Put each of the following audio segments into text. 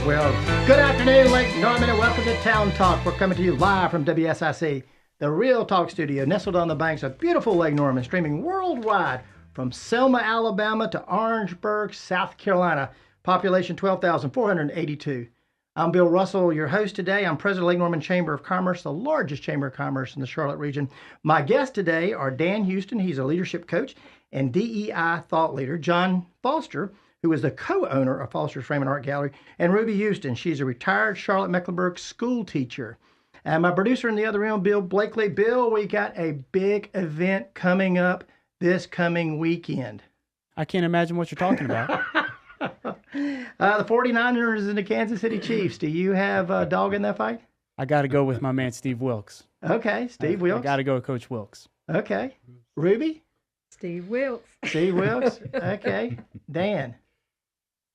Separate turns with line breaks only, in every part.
Well, good afternoon, Lake Norman, and welcome to Town Talk. We're coming to you live from WSIC, the Real Talk Studio, nestled on the banks of beautiful Lake Norman, streaming worldwide from Selma, Alabama to Orangeburg, South Carolina. Population 12,482. I'm Bill Russell, your host today. I'm president of Lake Norman Chamber of Commerce, the largest chamber of commerce in the Charlotte region. My guests today are Dan Houston. He's a leadership coach and DEI thought leader. John Foster, who is the co-owner of Foster's Frame and Art Gallery, and Ruby Houston. She's a retired Charlotte Mecklenburg school teacher. And my producer in the other room, Bill Blakely. Bill, we got a big event coming up this coming weekend.
I can't imagine what you're talking about.
The 49ers and the Kansas City Chiefs. Do you have a dog in that fight?
I got to go with my man, Steve Wilkes.
Okay, Steve Wilkes.
I got to go with Coach Wilkes.
Okay. Ruby?
Steve Wilkes.
Steve Wilkes. Okay. Dan?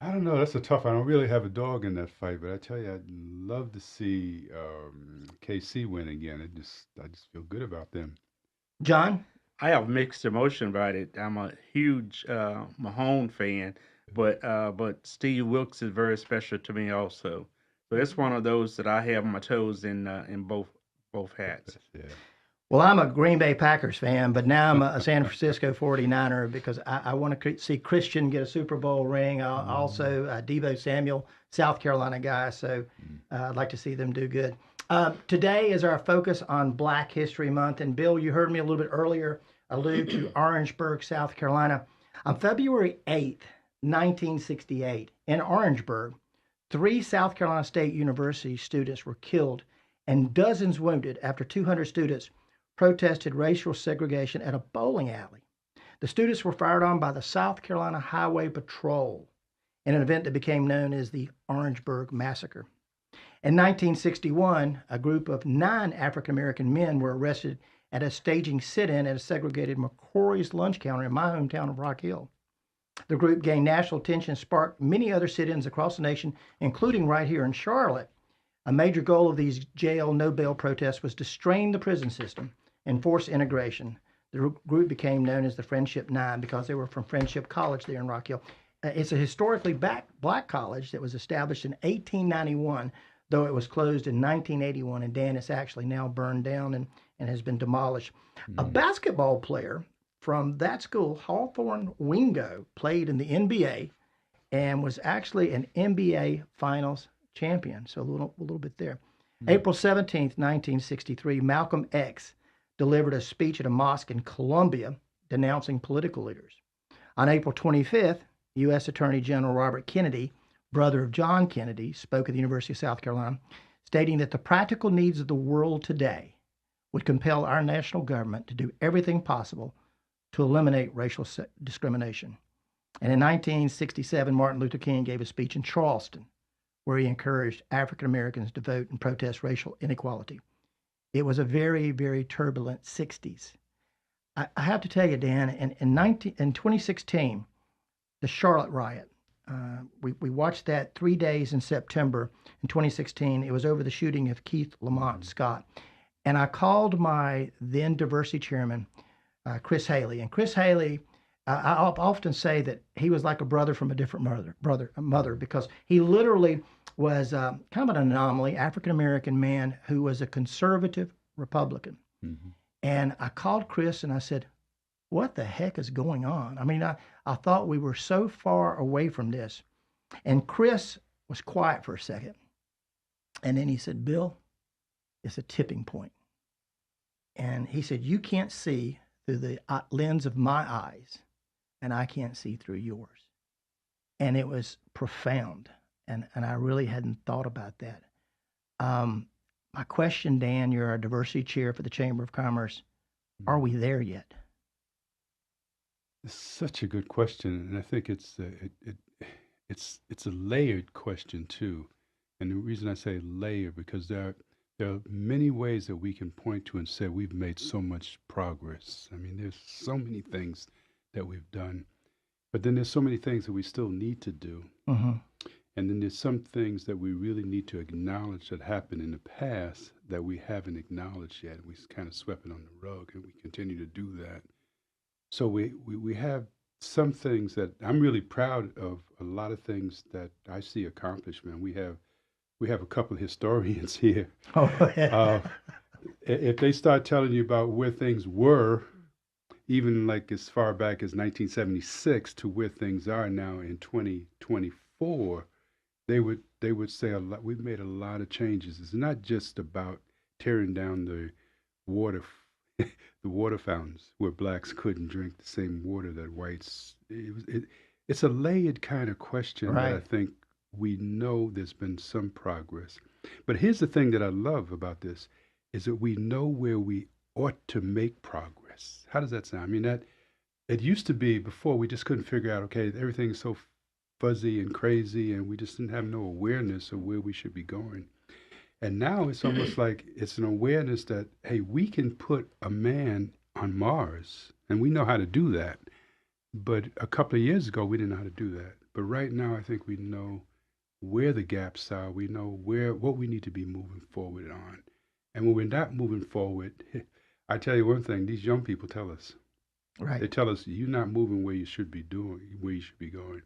I don't know. That's a tough one. I don't really have a dog in that fight, but I tell you, I'd love to see KC win again. I just feel good about them.
John?
I have mixed emotion about it. I'm a huge Mahone fan, but Steve Wilkes is very special to me also. So it's one of those that I have my toes in both hats.
Yeah.
Well, I'm a Green Bay Packers fan, but now I'm a San Francisco 49er because I want to see Christian get a Super Bowl ring. Also, Deebo Samuel, South Carolina guy, so I'd like to see them do good. Today is our focus on Black History Month, and Bill, you heard me a little bit earlier allude to Orangeburg, South Carolina. On February 8th, 1968, in Orangeburg, 3 South Carolina State University students were killed and dozens wounded after 200 students protested racial segregation at a bowling alley. The students were fired on by the South Carolina Highway Patrol in an event that became known as the Orangeburg Massacre. In 1961, a group of 9 African-American men were arrested at a staging sit-in at a segregated McCrory's lunch counter in my hometown of Rock Hill. The group gained national attention and sparked many other sit-ins across the nation, including right here in Charlotte. A major goal of these jail, no bail protests was to strain the prison system and force integration. The group became known as the Friendship Nine because they were from Friendship College there in Rock Hill. It's a historically black college that was established in 1891, though it was closed in 1981, and Dan, it's actually now burned down and has been demolished. A basketball player from that school, Hawthorne Wingo, played in the NBA and was actually an NBA Finals champion. So a little bit there. April 17th, 1963, Malcolm X delivered a speech at a mosque in Columbia denouncing political leaders. On April 25th, U.S. Attorney General Robert Kennedy, brother of John Kennedy, spoke at the University of South Carolina, stating that the practical needs of the world today would compel our national government to do everything possible to eliminate racial discrimination. And in 1967, Martin Luther King gave a speech in Charleston where he encouraged African Americans to vote and protest racial inequality. It was a very, very turbulent 60s. I have to tell you, Dan, in 2016, the Charlotte riot, we watched that 3 days in September in 2016. It was over the shooting of Keith Lamont Scott. And I called my then diversity chairman, Chris Haley. And Chris Haley, I often say that he was like a brother from a different mother, because he literally was kind of an anomaly, African-American man who was a conservative Republican. Mm-hmm. And I called Chris and I said, what the heck is going on? I mean, I thought we were so far away from this. And Chris was quiet for a second. And then he said, Bill, it's a tipping point. And he said, you can't see through the lens of my eyes, and I can't see through yours. And it was profound. And I really hadn't thought about that. My question, Dan, you're our diversity chair for the Chamber of Commerce. Are we there yet?
It's such a good question, and I think it's a layered question too. And the reason I say layered because there are many ways that we can point to and say we've made so much progress. I mean, there's so many things that we've done, but then there's so many things that we still need to do. Mm-hmm. And then there's some things that we really need to acknowledge that happened in the past that we haven't acknowledged yet. We kind of swept it on the rug, and we continue to do that. So we have some things that I'm really proud of. A lot of things that I see accomplished, man. We have a couple of historians here.
Oh, yeah.
If they start telling you about where things were, even like as far back as 1976 to where things are now in 2024, they would say a lot. We've made a lot of changes. It's not just about tearing down the water, the water fountains where blacks couldn't drink the same water that whites. It's a layered kind of question that I
Right.
think we know there's been some progress. But here's the thing that I love about this is that we know where we ought to make progress. How does that sound? I mean, that it used to be before we just couldn't figure out, okay, everything's so fuzzy and crazy, and we just didn't have no awareness of where we should be going. And now it's almost like it's an awareness that, hey, we can put a man on Mars, and we know how to do that. But a couple of years ago, we didn't know how to do that. But right now, I think we know where the gaps are. We know what we need to be moving forward on. And when we're not moving forward, I tell you one thing, these young people tell us. They
Right.
tell us you're not moving where you should be doing, where you should be going.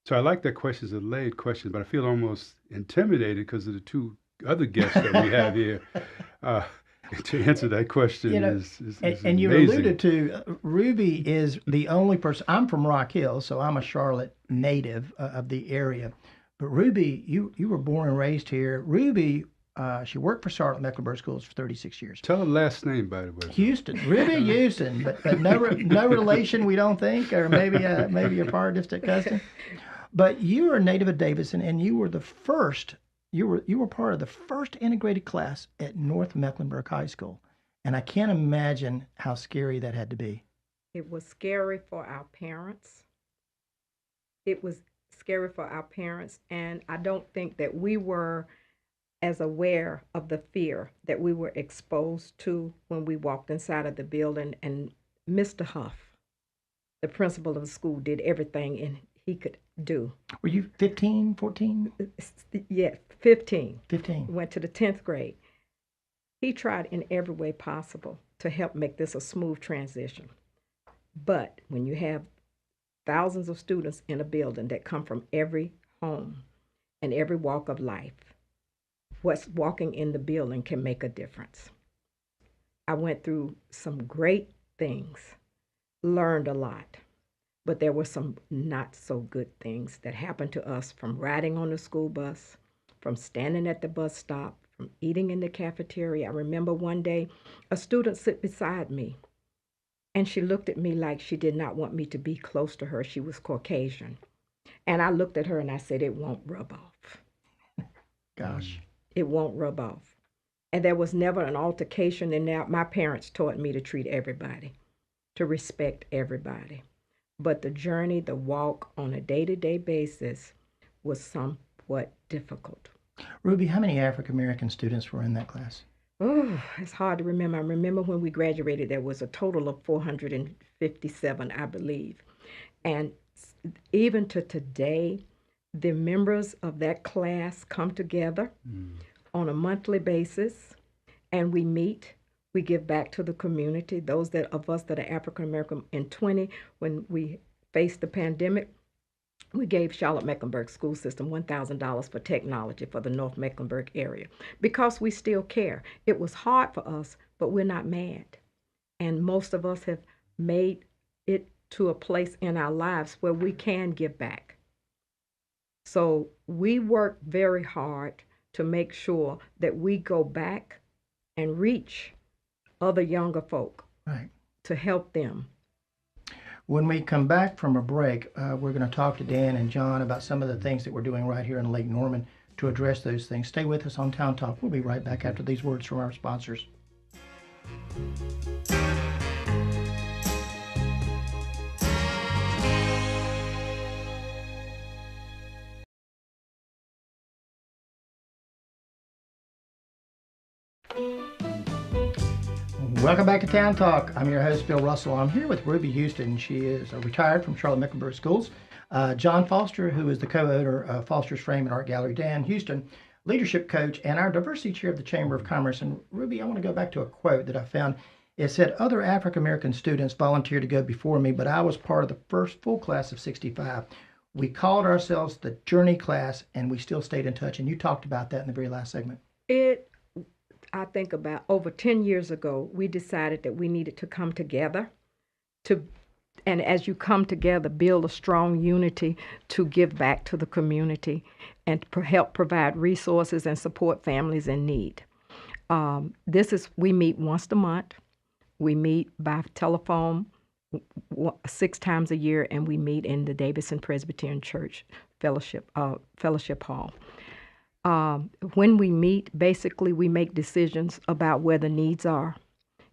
So I like that question. It's a layered question, but I feel almost intimidated because of the two other guests that we have here. Uh, to answer that question
You know,
is
and you
amazing.
alluded to Ruby is the only person. I'm from Rock Hill, so I'm a Charlotte native of the area. But Ruby, you were born and raised here. Ruby, she worked for Charlotte Mecklenburg Schools for 36 years.
Tell her last name, by the way.
Houston, Ruby Houston, but no relation, we don't think, or maybe a far distant cousin. But you are a native of Davidson, and you were the first. You were part of the first integrated class at North Mecklenburg High School, and I can't imagine how scary that had to be.
It was scary for our parents. It was scary for our parents, and I don't think that we were as aware of the fear that we were exposed to when we walked inside of the building. And Mr. Huff, the principal of the school, did everything he could do.
Were you 15, 14,
Yeah, 15.
15?
Went to the 10th grade. He tried in every way possible to help make this a smooth transition. But when you have thousands of students in a building that come from every home and every walk of life, what's walking in the building can make a difference. I went through some great things, learned a lot, but there were some not so good things that happened to us, from riding on the school bus, from standing at the bus stop, from eating in the cafeteria. I remember one day a student sit beside me, and she looked at me like she did not want me to be close to her. She was Caucasian. And I looked at her and I said, it won't rub off.
Gosh.
It won't rub off. And there was never an altercation in that. My parents taught me to treat everybody, to respect everybody. But the journey, the walk on a day-to-day basis was somewhat difficult.
Ruby, how many African American students were in that class?
Oh, it's hard to remember. I remember when we graduated, there was a total of 457, I believe. And even to today, the members of that class come together on a monthly basis, and we meet. We give back to the community. Those of us that are African American, in 20, when we faced the pandemic, we gave Charlotte Mecklenburg school system $1,000 for technology for the North Mecklenburg area because we still care. It was hard for us, but we're not mad. And most of us have made it to a place in our lives where we can give back. So we work very hard to make sure that we go back and reach other younger folk,
Right.
to help them.
When we come back from a break, we're going to talk to Dan and John about some of the things that we're doing right here in Lake Norman to address those things. Stay with us on Town Talk. We'll be right back after these words from our sponsors. Welcome back to Town Talk. I'm your host, Bill Russell. I'm here with Ruby Houston. She is retired from Charlotte Mecklenburg Schools. John Foster, who is the co-owner of Foster's Frame and Art Gallery. Dan Houston, leadership coach, and our diversity chair of the Chamber of Commerce. And Ruby, I want to go back to a quote that I found. It said other African American students volunteered to go before me, but I was part of the first full class of 65. We called ourselves the Journey Class, and we still stayed in touch. And you talked about that in the very last segment.
I think about over 10 years ago, we decided that we needed to come together and as you come together, build a strong unity to give back to the community and help provide resources and support families in need. We meet once a month. We meet by telephone 6 times a year, and we meet in the Davidson Presbyterian Church Fellowship Hall. When we meet, basically we make decisions about where the needs are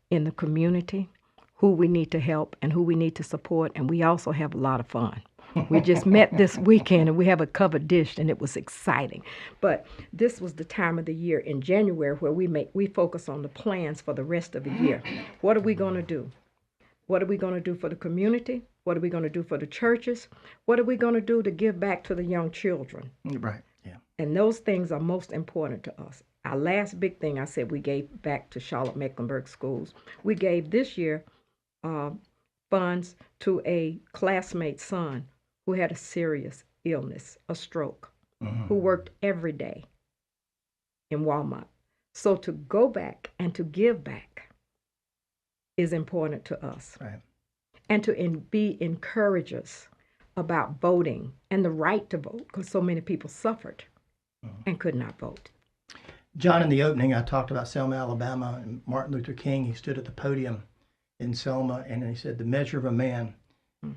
in the community, who we need to help and who we need to support, and we also have a lot of fun. We just met this weekend and we have a covered dish and it was exciting. But this was the time of the year in January where we focus on the plans for the rest of the year. What are we going to do? What are we going to do for the community? What are we going to do for the churches? What are we going to do to give back to the young children?
Right. Yeah.
And those things are most important to us. Our last big thing I said we gave back to Charlotte Mecklenburg schools. We gave this year funds to a classmate's son who had a serious illness, a stroke, who worked every day in Walmart. So to go back and to give back is important to us.
Right.
And to be encouragers about voting and the right to vote, because so many people suffered and could not vote.
John, in the opening, I talked about Selma, Alabama, and Martin Luther King. He stood at the podium in Selma, and he said, the measure of a man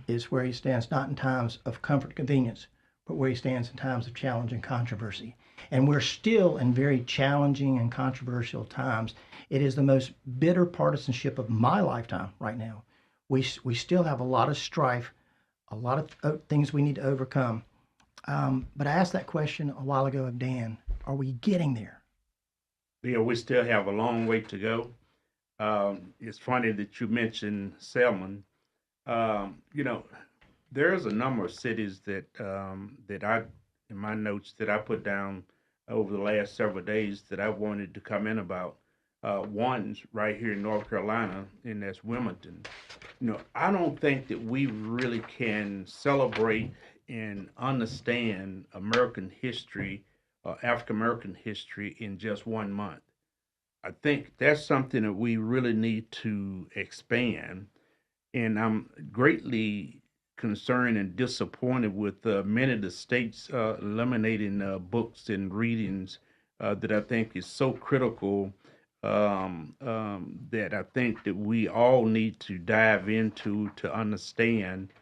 is where he stands, not in times of comfort and convenience, but where he stands in times of challenge and controversy. And we're still in very challenging and controversial times. It is the most bitter partisanship of my lifetime right now. We still have a lot of strife, a lot of things we need to overcome. But I asked that question a while ago of Dan. Are we getting there?
Yeah, we still have a long way to go. It's funny that you mentioned Selman. There's a number of cities that I, in my notes that I put down over the last several days that I wanted to come in about. One's right here in North Carolina, and that's Wilmington. I don't think that we really can celebrate and understand American history, African American history in just 1 month. I think that's something that we really need to expand. And I'm greatly concerned and disappointed with many of the states eliminating books and readings that I think is so critical that I think that we all need to dive into to understand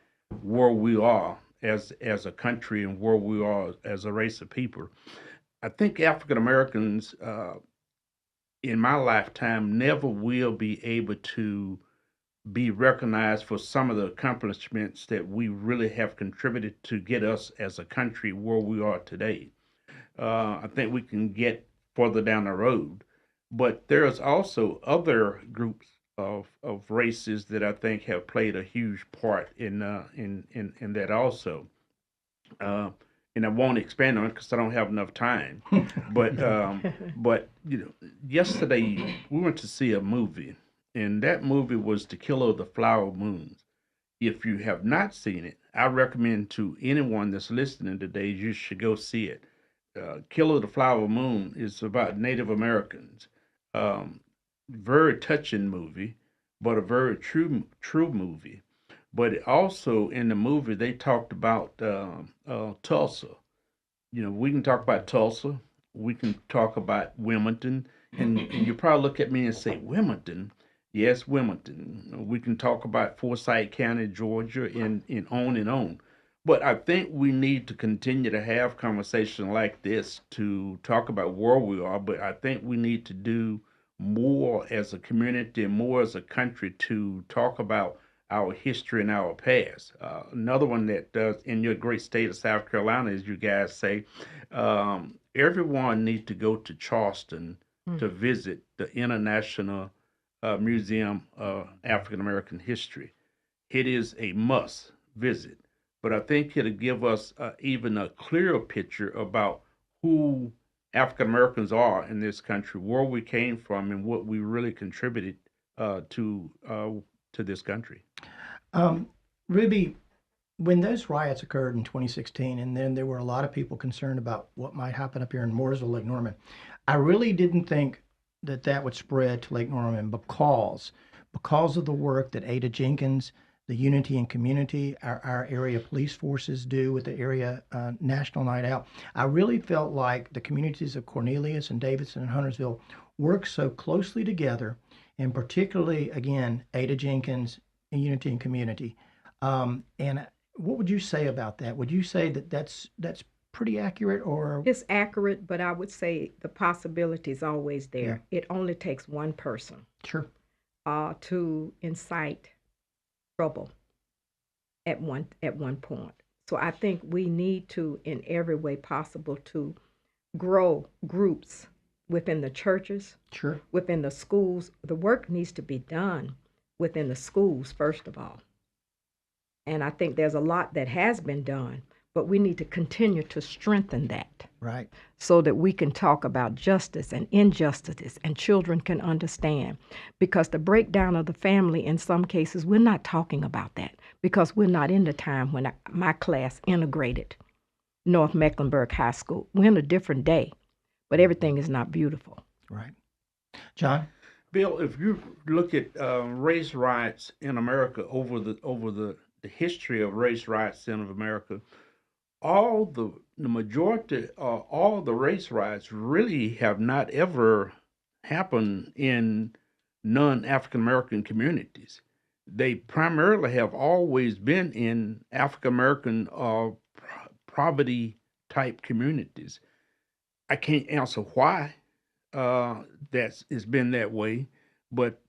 where we are as a country and where we are as a race of people. I think African Americans in my lifetime never will be able to be recognized for some of the accomplishments that we really have contributed to get us as a country where we are today. I think we can get further down the road, but there's also other groups of races that I think have played a huge part in that also. And I won't expand on it because I don't have enough time. But yesterday we went to see a movie, and that movie was The Killer of the Flower Moons. If you have not seen it, I recommend to anyone that's listening today, you should go see it. Killer of the Flower Moon is about Native Americans. Very touching movie, but a very true movie. But also in the movie, they talked about Tulsa. We can talk about Tulsa. We can talk about Wilmington. And you probably look at me and say, Wilmington? Yes, Wilmington. We can talk about Forsyth County, Georgia, and on and on. But I think we need to continue to have conversations like this to talk about where we are. But I think we need to do more as a community and more as a country to talk about our history and our past. Another one that does in your great state of South Carolina, as you guys say, everyone needs to go to Charleston to visit the International Museum of African American History. It is a must visit, but I think it'll give us even a clearer picture about who African Americans are in this country, where we came from, and what we really contributed to this country.
Ruby, when those riots occurred in 2016, and then there were a lot of people concerned about what might happen up here in Mooresville, Lake Norman, I really didn't think that that would spread to Lake Norman because of the work that Ada Jenkins, the Unity and Community, our area police forces do with the area National Night Out. I really felt like the communities of Cornelius and Davidson and Huntersville work so closely together, and particularly, again, Ada Jenkins and Unity and Community. And what would you say about that? Would you say that that's pretty accurate, or
It's accurate, but I would say the possibility is always
yeah,
there. It only takes one person
sure,
to incite trouble at one point. So I think we need to, in every way possible, to grow groups within the churches,
sure,
within the schools. The work needs to be done within the schools, first of all. And I think there's a lot that has been done, but we need to continue to strengthen that
right,
so that we can talk about justice and injustices and children can understand. Because the breakdown of the family, in some cases, we're not talking about that because we're not in the time when my class integrated North Mecklenburg High School. We're in a different day, but everything is not beautiful.
right. John?
Bill, if you look at race riots in America over the history of race riots in America, all the majority, all the race riots really have not ever happened in non-African American communities. They primarily have always been in African American poverty type communities. I can't answer why that's it's been that way, but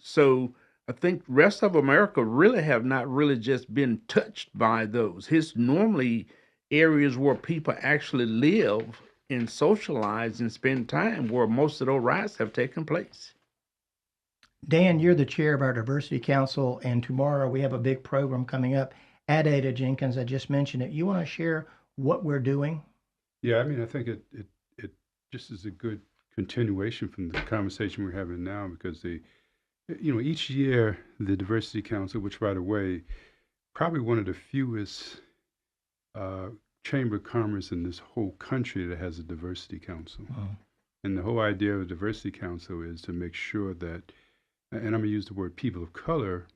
so I think rest of America really have not really just been touched by those. It's normally areas where people actually live and socialize and spend time where most of those riots have taken place.
Dan, you're the chair of our diversity council, and tomorrow we have a big program coming up at Ada Jenkins. I just mentioned it. You want to share what we're doing?
Yeah, I mean, I think it just is a good continuation from the conversation we're having now because each year the Diversity Council, which by the way, probably one of the fewest chamber of commerce in this whole country that has a diversity council.
Oh,
And the whole idea of a diversity council is to make sure that, and I'm going to use the word people of color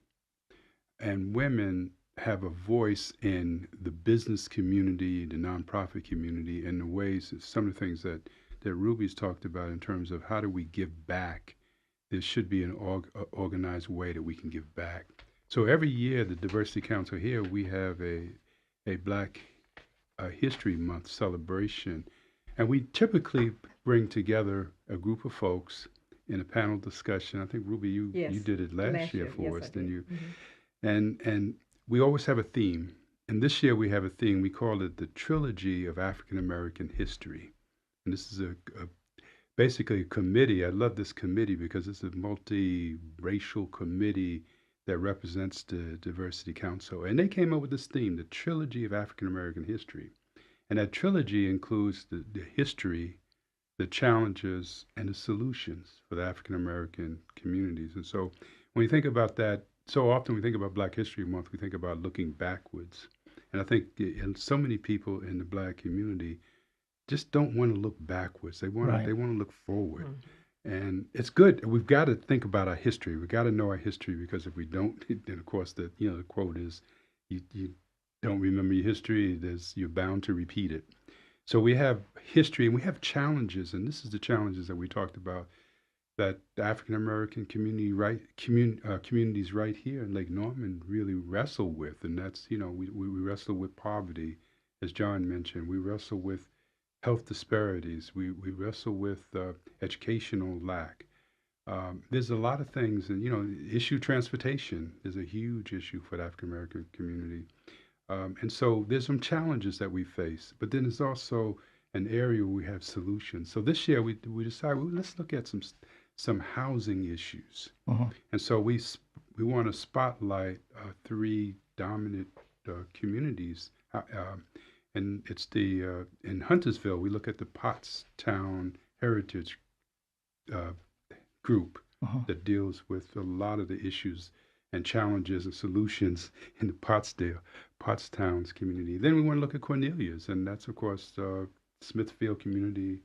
and women have a voice in the business community, the nonprofit community, and the ways, some of the things that Ruby's talked about in terms of how do we give back. There should be an organized way that we can give back. So every year, the Diversity Council here, we have a Black History Month celebration. And we typically bring together a group of folks in a panel discussion. I think, Ruby, you did it last year for us, didn't you? Mm-hmm. And we always have a theme. And this year we have a theme. We call it the Trilogy of African American History. And this is basically a committee. I love this committee because it's a multi-racial committee that represents the Diversity Council. And they came up with this theme, the Trilogy of African American History. And that trilogy includes the history, the challenges, and the solutions for the African American communities. And so when you think about that, so often we think about Black History Month, we think about looking backwards. And I think so many people in the Black community just don't want to look backwards. They want to look forward. Mm-hmm. And it's good. We've got to think about our history. We've got to know our history because if we don't, then of course the quote is, you don't remember your history, you're bound to repeat it. So we have history and we have challenges, and this is the challenges that we talked about that the African American communities right here in Lake Norman really wrestle with, and that's we wrestle with poverty, as John mentioned. We wrestle with health disparities. We wrestle with educational lack. There's a lot of things, and issue transportation is a huge issue for the African American community. And so there's some challenges that we face, but then there's also an area where we have solutions. So this year we decided, well, let's look at some housing issues. Uh-huh. And so we want to spotlight three dominant communities. And it's in Huntersville, we look at the Pottstown Heritage Group. that deals with a lot of the issues and challenges and solutions in the Pottstown's community. Then we want to look at Cornelia's, and that's, of course, Smithfield community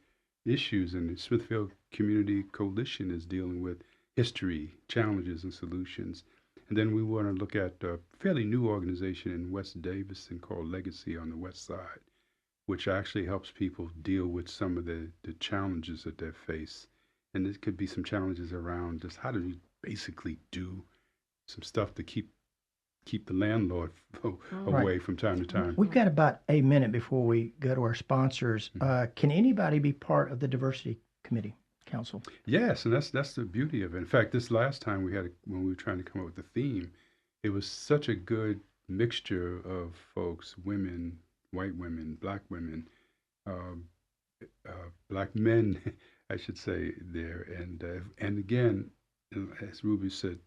issues. And the Smithfield Community Coalition is dealing with history, challenges, and solutions. And then we want to look at a fairly new organization in West Davidson called Legacy on the West Side, which actually helps people deal with some of the challenges that they face. And there could be some challenges around just how do you basically do some stuff to keep the landlord away from time to time.
We've got about a minute before we go to our sponsors. Can anybody be part of the Diversity Committee Council?
Yes, and that's the beauty of it. In fact, this last time when we were trying to come up with the theme, it was such a good mixture of folks, women, white women, black women, black men, I should say there, and again, as Ruby said,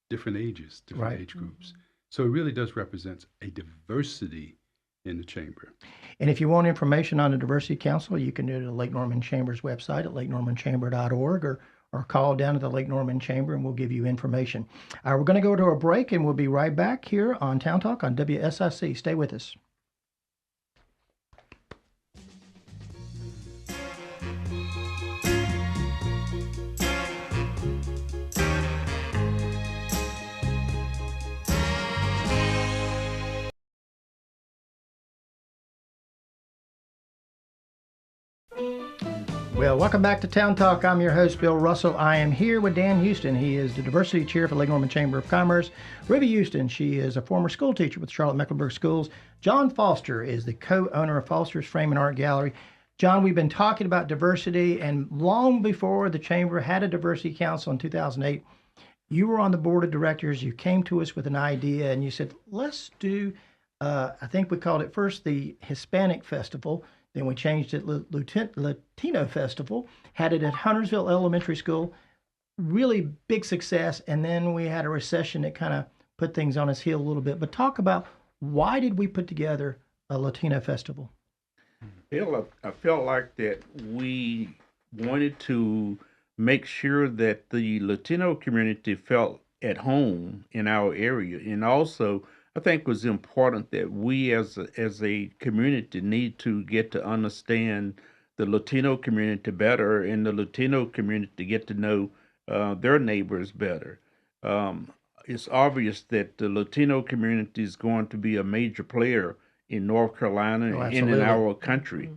different ages, different age groups. So it really does represent a diversity in the chamber.
And if you want information on the Diversity Council, you can do it at the Lake Norman Chamber's website at lakenormanchamber.org or call down to the Lake Norman Chamber and we'll give you information. We're going to go to a break and we'll be right back here on Town Talk on WSIC. Stay with us. Well, welcome back to Town Talk. I'm your host, Bill Russell. I am here with Dan Houston. He is the Diversity Chair for Lake Norman Chamber of Commerce. Ruby Houston, she is a former school teacher with Charlotte Mecklenburg Schools. John Foster is the co-owner of Foster's Frame and Art Gallery. John, we've been talking about diversity, and long before the Chamber had a Diversity Council in 2008, you were on the board of directors. You came to us with an idea, and you said, let's do, I think we called it first the Hispanic Festival. Then we changed it Latino Festival, had it at Huntersville Elementary School, really big success. And then we had a recession that kind of put things on its heel a little bit. But talk about why did we put together a Latino Festival?
Bill, I felt like that we wanted to make sure that the Latino community felt at home in our area, and also I think it was important that we as a community need to get to understand the Latino community better, and the Latino community get to know their neighbors better. It's obvious that the Latino community is going to be a major player in North Carolina and in our country.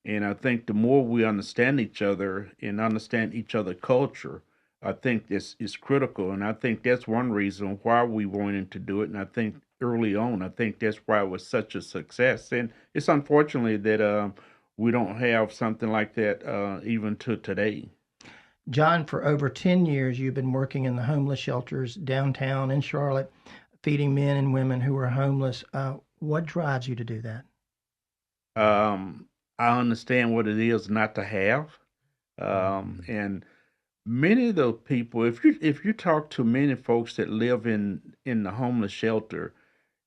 And I think the more we understand each other and understand each other's culture, I think this is critical. And I think that's one reason why we wanted to do it. And I think early on, I think that's why it was such a success. And it's unfortunately that we don't have something like that even to today.
John, for over 10 years, you've been working in the homeless shelters downtown in Charlotte, feeding men and women who are homeless. What drives you to do that?
I understand what it is not to have. And many of those people, if you talk to many folks that live in the homeless shelter,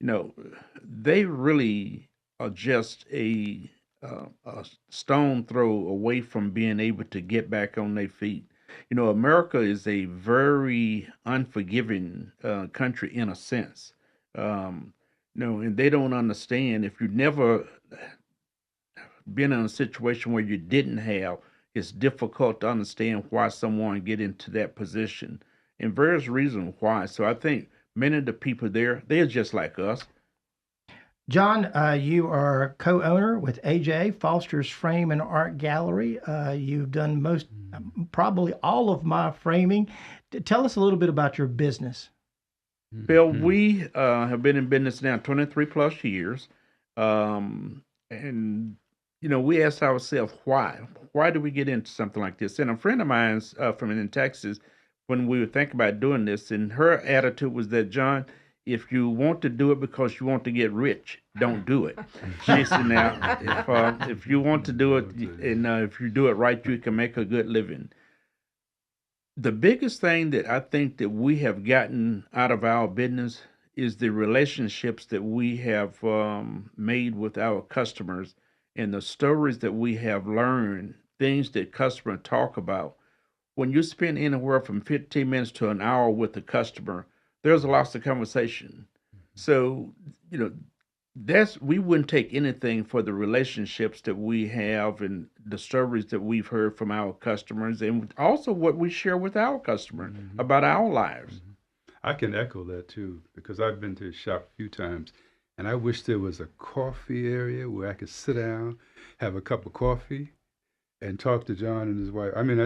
you know, they really are just a stone throw away from being able to get back on their feet. You know, America is a very unforgiving country in a sense. You know, and they don't understand if you've never been in a situation where you didn't have, it's difficult to understand why someone get into that position and various reasons why. So I think many of the people there, they're just like us.
John, you are co-owner with AJ, Foster's Frame and Art Gallery. You've done probably all of my framing. Tell us a little bit about your business.
Bill, we have been in business now 23 plus years. And, you know, we asked ourselves, why? Why do we get into something like this? And a friend of mine's from in Texas, when we were thinking about doing this, and her attitude was that, John, if you want to do it because you want to get rich, don't do it. She said, now, if you want to do it, and if you do it right, you can make a good living. The biggest thing that I think that we have gotten out of our business is the relationships that we have made with our customers and the stories that we have learned, things that customers talk about. when you spend anywhere from 15 minutes to an hour with the customer, there's lots of conversation. So, you know, we wouldn't take anything for the relationships that we have and the stories that we've heard from our customers, and also what we share with our customers about our lives.
I can echo that too, because I've been to the shop a few times, and I wish there was a coffee area where I could sit down, have a cup of coffee, and talk to John and his wife. I mean,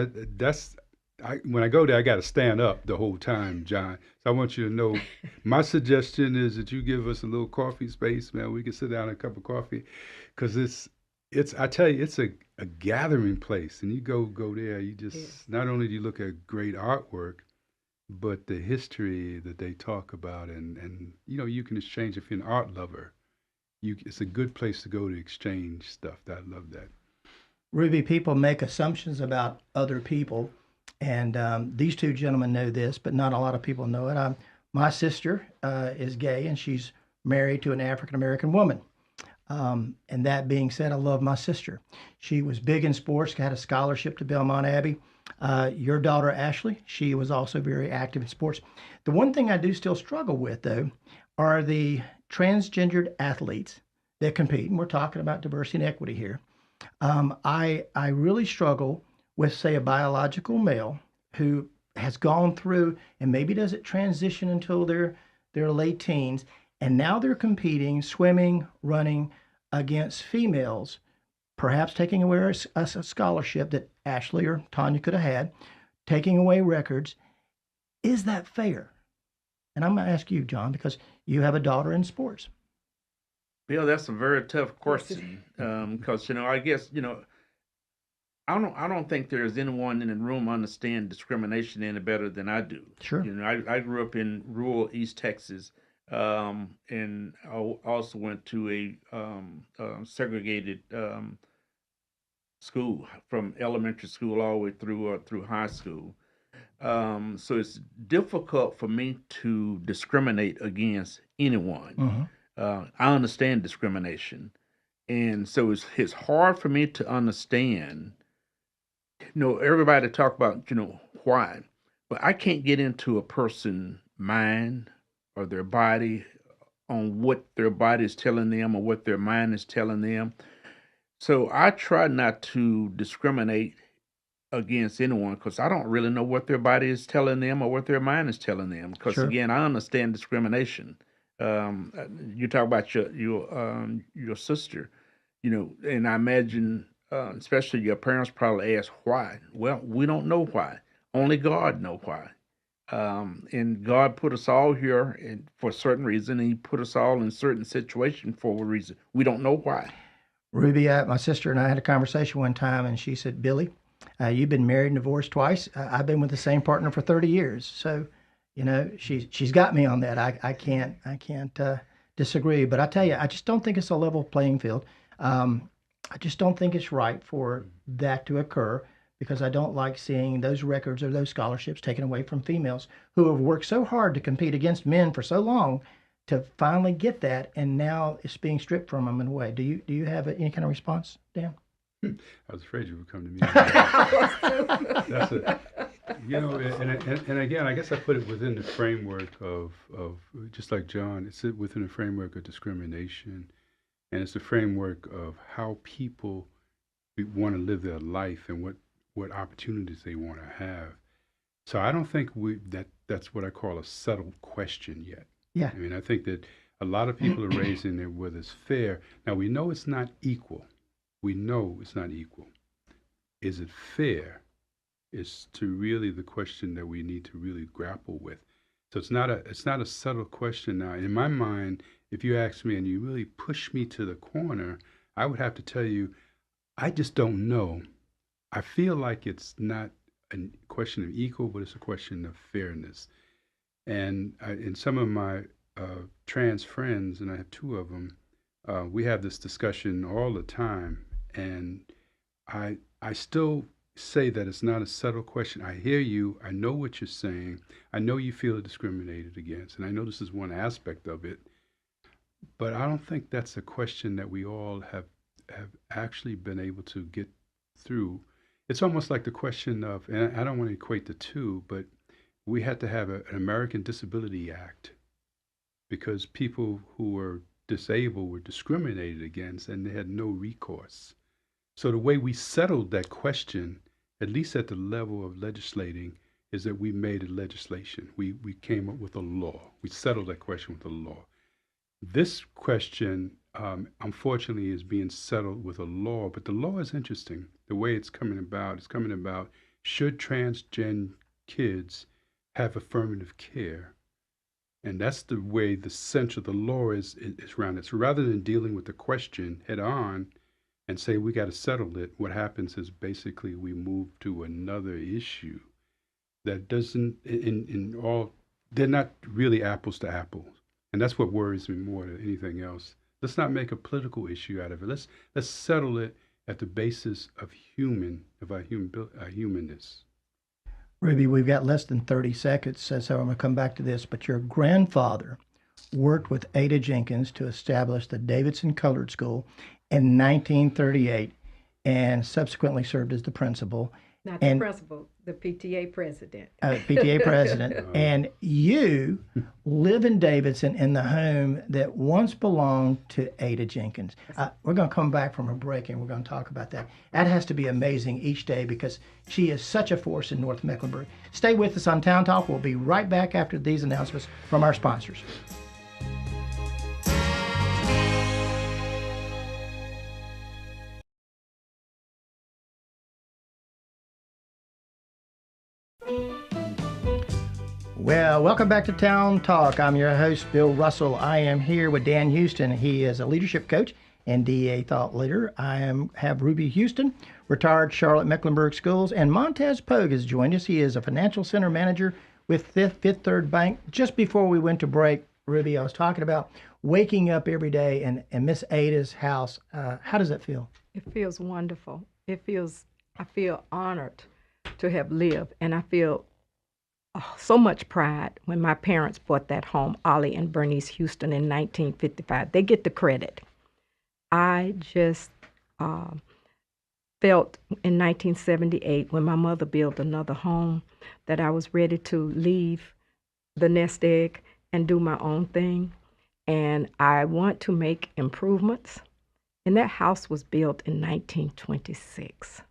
when I go there, I got to stand up the whole time, John. So I want you to know, my suggestion is that you give us a little coffee space, man. We can sit down and a cup of coffee, because I tell you, it's a gathering place, and you go there, you just not only do you look at great artwork, but the history that they talk about, and you know, you can exchange. If you're an art lover, it's a good place to go to exchange stuff. I love that.
Ruby, people make assumptions about other people, and these two gentlemen know this, but not a lot of people know it. My sister is gay, and she's married to an African American woman. And that being said, I love my sister. She was big in sports, had a scholarship to Belmont Abbey. Your daughter, Ashley, she was also very active in sports. The one thing I do still struggle with, though, are the transgendered athletes that compete. And we're talking about diversity and equity here. I really struggle with, say, a biological male who has gone through and maybe doesn't transition until their late teens, and now they're competing, swimming, running against females, perhaps taking away a scholarship that Ashley or Tanya could have had, taking away records. Is that fair? And I'm going to ask you, John, because you have a daughter in sports.
Bill, that's a very tough question, because I guess I don't think there's anyone in the room understand discrimination any better than I do.
Sure.
I grew up in rural East Texas, and I also went to a segregated school from elementary school all the way through high school. So it's difficult for me to discriminate against anyone.
Mm-hmm.
I understand discrimination, and so it's hard for me to understand. Everybody talk about why, but I can't get into a person's mind or their body on what their body is telling them or what their mind is telling them. So I try not to discriminate against anyone because I don't really know what their body is telling them or what their mind is telling them. Because
Sure.
again, I understand discrimination. You talk about your sister, and I imagine, especially your parents probably ask why. Well, we don't know why. Only God knows why. And God put us all here for a certain reason, and He put us all in certain situations for a reason. We don't know why.
Ruby, my sister and I had a conversation one time, and she said, "Billy, you've been married and divorced twice. I've been with the same partner for 30 years. So, she's got me on that. I can't disagree. But I tell you, I just don't think it's a level playing field. I just don't think it's right for that to occur, because I don't like seeing those records or those scholarships taken away from females who have worked so hard to compete against men for so long to finally get that, and now it's being stripped from them in a way. Do you have any kind of response, Dan?
I was afraid you would come to me. That's and again, I guess I put it within the framework of just like John. It's within the framework of discrimination, and it's the framework of how people want to live their life and what opportunities they want to have. So I don't think that's what I call a settled question yet.
Yeah.
I mean, I think that a lot of people are raising it whether it's fair. Now, we know it's not equal. We know it's not equal. Is it fair? Is to really the question that we need to really grapple with. So it's not a subtle question now. In my mind, if you ask me and you really push me to the corner, I would have to tell you, I just don't know. I feel like it's not a question of equal, but it's a question of fairness. And in some of my trans friends, and I have two of them, we have this discussion all the time. And I still say that it's not a subtle question. I hear you. I know what you're saying. I know you feel discriminated against. And I know this is one aspect of it. But I don't think that's a question that we all have actually been able to get through. It's almost like the question of, and I don't want to equate the two, but we had to have an American Disability Act because people who were disabled were discriminated against and they had no recourse. So the way we settled that question, at least at the level of legislating, is that we made a legislation. We came up with a law. We settled that question with a law. This question, unfortunately, is being settled with a law, but the law is interesting. The way it's coming about, should transgender kids have affirmative care? And that's the way the central, the law is around it. So rather than dealing with the question head on and say we got to settle it, what happens is basically we move to another issue that doesn't, they're not really apples to apples. And that's what worries me more than anything else. Let's not make a political issue out of it. Let's settle it at the basis of our humanness.
Ruby, we've got less than 30 seconds, so I'm going to come back to this. But your grandfather worked with Ada Jenkins to establish the Davidson Colored School in 1938 and subsequently served as the principal.
Not the principal, the PTA president.
PTA president. And you live in Davidson in the home that once belonged to Ada Jenkins. We're going to come back from a break and we're going to talk about that. That has to be amazing each day because she is such a force in North Mecklenburg. Stay with us on Town Talk. We'll be right back after these announcements from our sponsors. Well, welcome back to Town Talk. I'm your host, Bill Russell. I am here with Dan Houston. He is a leadership coach and DA thought leader. Have Ruby Houston, retired Charlotte Mecklenburg Schools, and Montez Pogue has joined us. He is a financial center manager with Fifth Third Bank. Just before we went to break, Ruby, I was talking about waking up every day in Miss Ada's house. How does that feel?
It feels wonderful. I feel honored to have lived, and I feel so much pride when my parents bought that home, Ollie and Bernice Houston, in 1955. They get the credit. I just felt in 1978 when my mother built another home that I was ready to leave the nest egg and do my own thing. And I want to make improvements. And that house was built in 1926.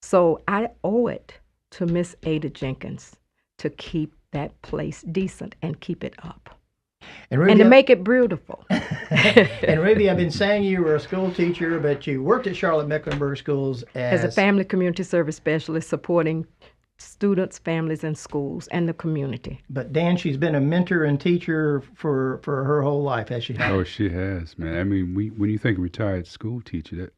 So I owe it to Miss Ada Jenkins to keep that place decent and keep it up. And, Ruby, to make it beautiful.
And Ruby, I've been saying you were a school teacher, but you worked at Charlotte Mecklenburg Schools as
a family community service specialist supporting students, families, and schools, and the community.
But Dan, she's been a mentor and teacher for her whole life, has she?
Oh, she has, man. I mean, when you think retired school teacher,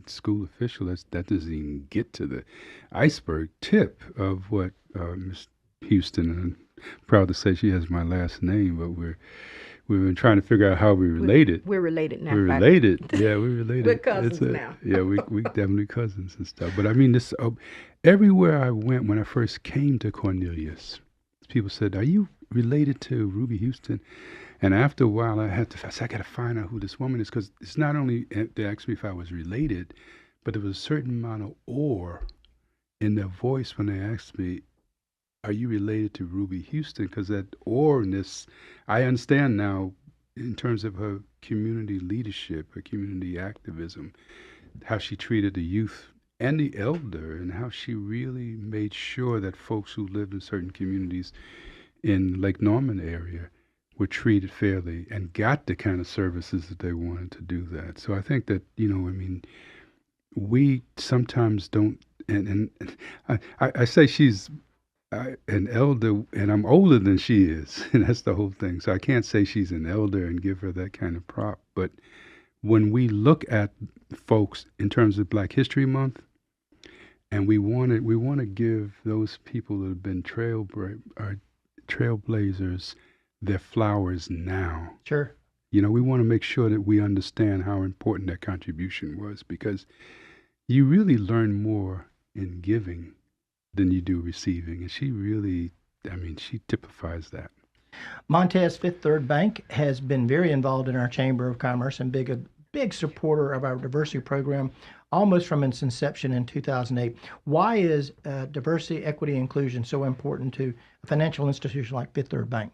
school official, that doesn't even get to the iceberg tip of what Miss Houston, and I'm proud to say she has my last name, but we've been trying to figure out how we're related.
We're related now.
We're related. Yeah, we're related.
We're cousins now.
Yeah, we definitely cousins and stuff. But I mean, this everywhere I went when I first came to Cornelius, people said, "Are you related to Ruby Houston?" And after a while, I said, I got to find out who this woman is, because it's not only they asked me if I was related, but there was a certain amount of awe in their voice when they asked me, "Are you related to Ruby Houston?" Because that awness, I understand now in terms of her community leadership, her community activism, how she treated the youth and the elder, and how she really made sure that folks who lived in certain communities in Lake Norman area were treated fairly and got the kind of services that they wanted to do that. So I think that, we sometimes don't, and I say she's an elder, and I'm older than she is, and that's the whole thing. So I can't say she's an elder and give her that kind of prop. But when we look at folks in terms of Black History Month, and we want to give those people that have been trailblazers their flowers now.
Sure.
We want to make sure that we understand how important that contribution was, because you really learn more in giving than you do receiving. And she really, she typifies that.
Montez Fifth Third Bank has been very involved in our Chamber of Commerce and big supporter of our diversity program almost from its inception in 2008. Why is diversity, equity, inclusion so important to a financial institution like Fifth Third Bank?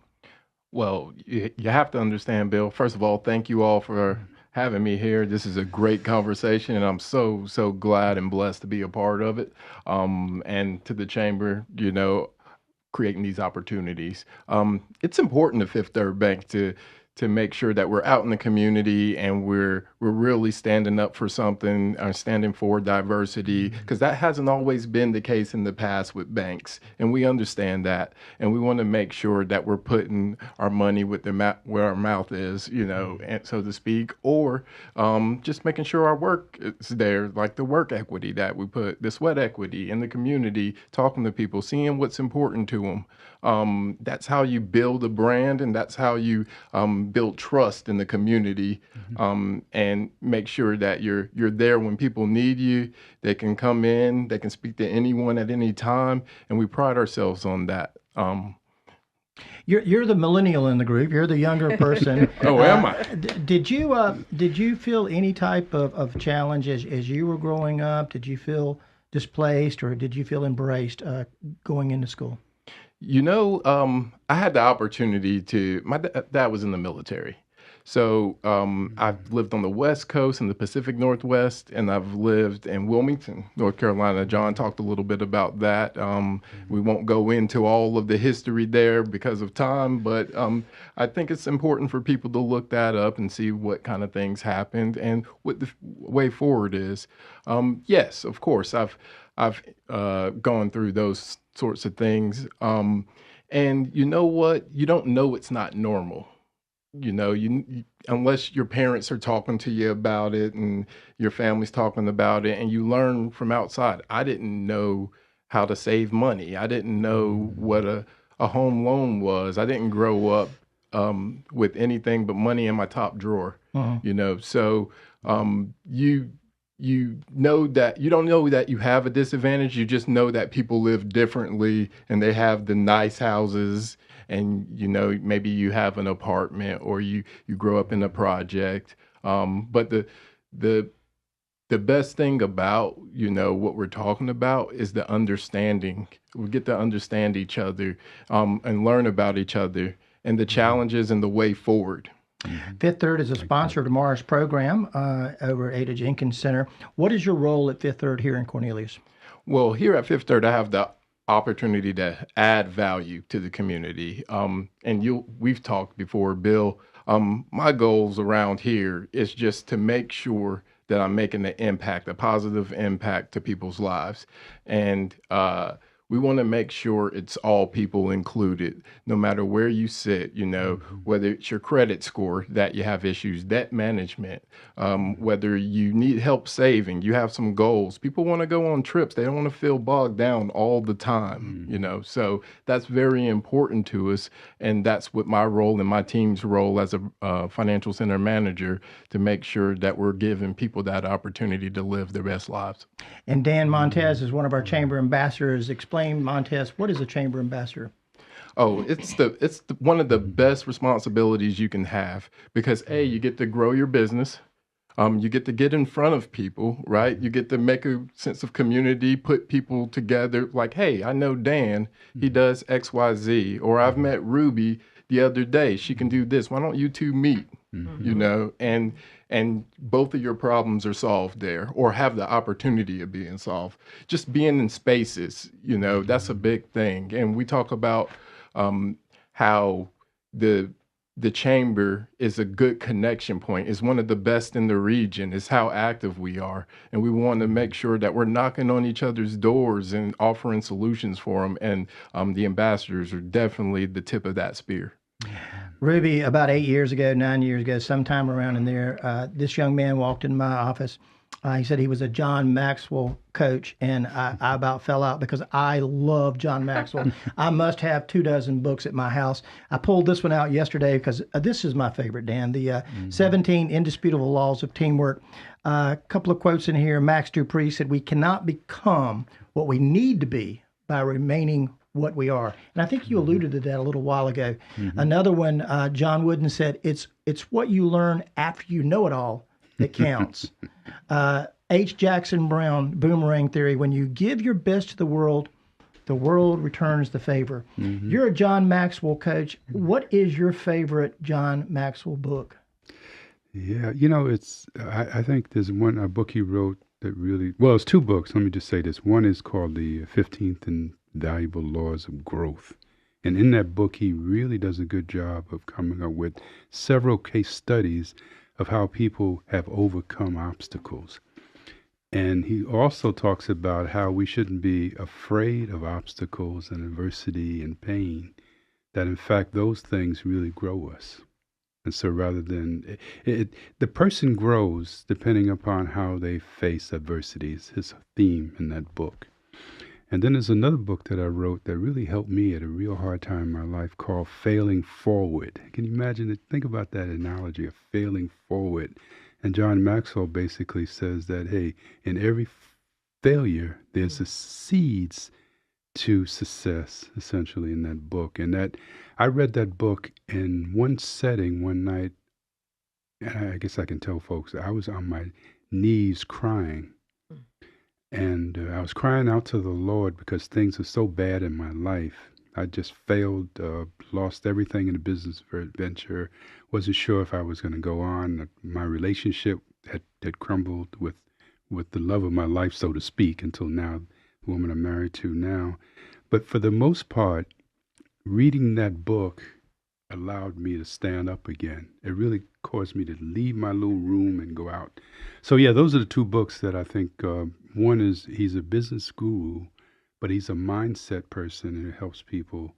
Well, you have to understand, Bill. First of all, thank you all for having me here. This is a great conversation, and I'm so glad and blessed to be a part of it. And to the chamber, creating these opportunities. It's important to Fifth Third Bank to make sure that we're out in the community and we're really standing up for something, or standing for diversity, because that hasn't always been the case in the past with banks, and we understand that, and we want to make sure that we're putting our money with where our mouth is, and so to speak, or just making sure our work is there, like the work equity that we put, the sweat equity in the community, talking to people, seeing what's important to them. That's how you build a brand, and that's how you build trust in the community, and make sure that you're there when people need you. They can come in, they can speak to anyone at any time, and we pride ourselves on that.
You're the millennial in the group. You're the younger person.
Oh, am I?
Did you feel any type of challenge as you were growing up? Did you feel displaced, or did you feel embraced going into school?
I had the opportunity my dad was in the military. So I've lived on the West Coast in the Pacific Northwest, and I've lived in Wilmington, North Carolina. John talked a little bit about that. We won't go into all of the history there because of time, but I think it's important for people to look that up and see what kind of things happened and what the way forward is. Yes, of course, I've gone through those sorts of things. And you know what? You don't know it's not normal. Unless your parents are talking to you about it and your family's talking about it, and you learn from outside. I didn't know how to save money. I didn't know what a home loan was. I didn't grow up with anything but money in my top drawer. So you know that you don't know that you have a disadvantage. You just know that people live differently and they have the nice houses, and maybe you have an apartment, or you grow up in a project. But the best thing about what we're talking about is the understanding. We get to understand each other and learn about each other and the challenges and the way forward.
Fifth Third is a sponsor of tomorrow's program over at Ada Jenkins Center. What is your role at Fifth Third here in Cornelius?
Well, here at Fifth Third, I have the opportunity to add value to the community. And we've talked before, Bill. My goals around here is just to make sure that I'm making an impact, a positive impact to people's lives. And we want to make sure it's all people included, no matter where you sit, whether it's your credit score that you have issues, debt management, whether you need help saving, you have some goals. People want to go on trips. They don't want to feel bogged down all the time, So that's very important to us. And that's what my role and my team's role as a financial center manager, to make sure that we're giving people that opportunity to live their best lives.
And Dan Montez is one of our chamber ambassadors. Explain, Montez, what is a chamber ambassador?
Oh, it's one of the best responsibilities you can have, because you get to grow your business. You get to get in front of people, right? You get to make a sense of community, put people together. Like, hey, I know Dan, he does X, Y, Z, or I've met Ruby the other day. She can do this. Why don't you two meet? And both of your problems are solved there, or have the opportunity of being solved. Just being in spaces, that's a big thing. And we talk about how the chamber is a good connection point, is one of the best in the region, is how active we are. And we want to make sure that we're knocking on each other's doors and offering solutions for them. And the ambassadors are definitely the tip of that spear.
Ruby, about 9 years ago, sometime around in there, this young man walked in my office. He said he was a John Maxwell coach, and I about fell out because I love John Maxwell. I must have 24 books at my house. I pulled this one out yesterday because this is my favorite, Dan, the 17 Indisputable Laws of Teamwork. A couple of quotes in here. Max Dupree said, "We cannot become what we need to be by remaining what we are." And I think you alluded to that a little while ago. Another one, John Wooden said, it's what you learn after you know it all that counts. H. Jackson Brown, Boomerang Theory, when you give your best to the world returns the favor. You're a John Maxwell coach. What is your favorite John Maxwell book?
Yeah, I think there's a book he wrote that really, it's two books. Let me just say this. One is called The 15th Invaluable Laws of Growth. And in that book, he really does a good job of coming up with several case studies of how people have overcome obstacles. And he also talks about how we shouldn't be afraid of obstacles and adversity and pain, that in fact those things really grow us. And so rather than, the person grows depending upon how they face adversities, his theme in that book. And then there's another book that I wrote that really helped me at a real hard time in my life called Failing Forward. Can you imagine it? Think about that analogy of failing forward. And John Maxwell basically says that, hey, in every failure, there's the seeds to success, essentially, in that book. And that I read that book in one setting one night, and I guess I can tell folks I was on my knees crying. And I was crying out to the Lord because things were so bad in my life. I just failed, lost everything in the business venture, wasn't sure if I was going to go on. My relationship had crumbled with the love of my life, so to speak, until now, the woman I'm married to now. But for the most part, reading that book allowed me to stand up again. It really caused me to leave my little room and go out. So yeah, those are the two books that I think, one is he's a business guru, but he's a mindset person and helps people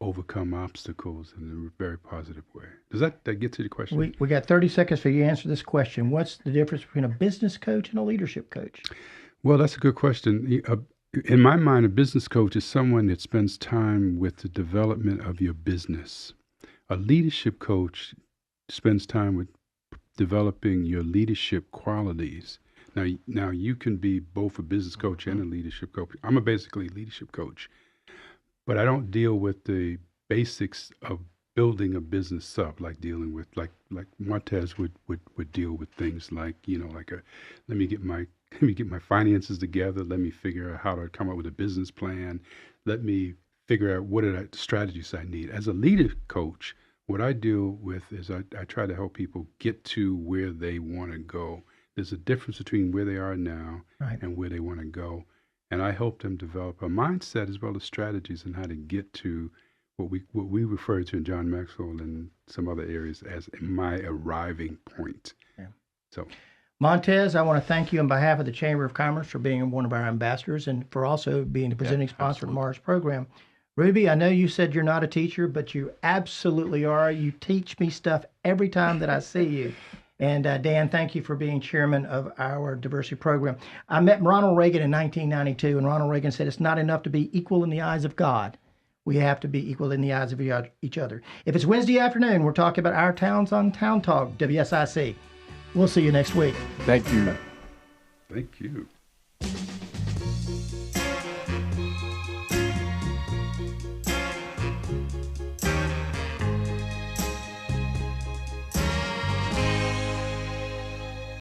overcome obstacles in a very positive way. Does that get to the question?
We got 30 seconds for you to answer this question. What's the difference between a business coach and a leadership coach?
Well, that's a good question. In my mind, a business coach is someone that spends time with the development of your business. A leadership coach spends time with developing your leadership qualities. Now you can be both a business coach and a leadership coach. I'm basically a leadership coach, but I don't deal with the basics of building a business up, like dealing with like Montez would deal with things like, let me get my finances together. Let me figure out how to come up with a business plan. Let me figure out what are the strategies I need. As a leader coach, what I deal with is I try to help people get to where they want to go. There's a difference between where they are now and where they want to go. And I help them develop a mindset as well as strategies on how to get to what we refer to in John Maxwell and some other areas as my arriving point. Yeah. So,
Montez, I want to thank you on behalf of the Chamber of Commerce for being one of our ambassadors and for also being the presenting sponsor of Mars program. Ruby, I know you said you're not a teacher, but you absolutely are. You teach me stuff every time that I see you. And Dan, thank you for being chairman of our diversity program. I met Ronald Reagan in 1992, and Ronald Reagan said it's not enough to be equal in the eyes of God. We have to be equal in the eyes of each other. If it's Wednesday afternoon, we're talking about our towns on Town Talk, WSIC. We'll see you next week.
Thank you.
Thank you.